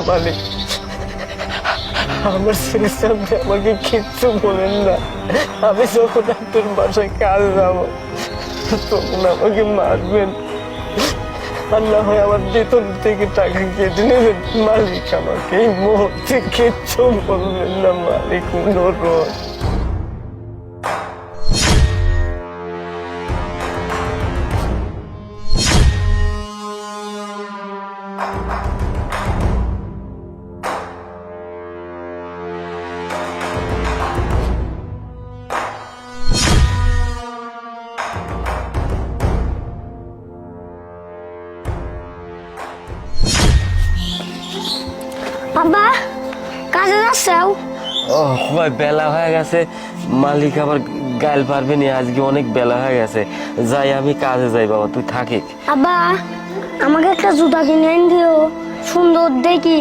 মালিক, আমার ছেলের সামনে আমাকে কিচ্ছু বলেন না। আমি যখন আপনার বাসায় কাজ যাবো তখন আমাকে মারবেন, আল্লাহ হয় আমার বেতন থেকে টাকা কেটে নেবেন। মালিক, আমাকে এই মুহূর্তে কিচ্ছু বলবেন না মালিক, অনুরোধ। বাবা কাজে যাচ্ছেও? ও ভাই, বেলা হয়ে গেছে, মালিক আবার গাল পারবে না, আজকে অনেক বেলা হয়ে গেছে। যাই, আমি কাজে যাই বাবা, তুই থাকিস। আব্বা আমাকে একটা জুতা কিনে এনে দিও, সুন্দর দেখি।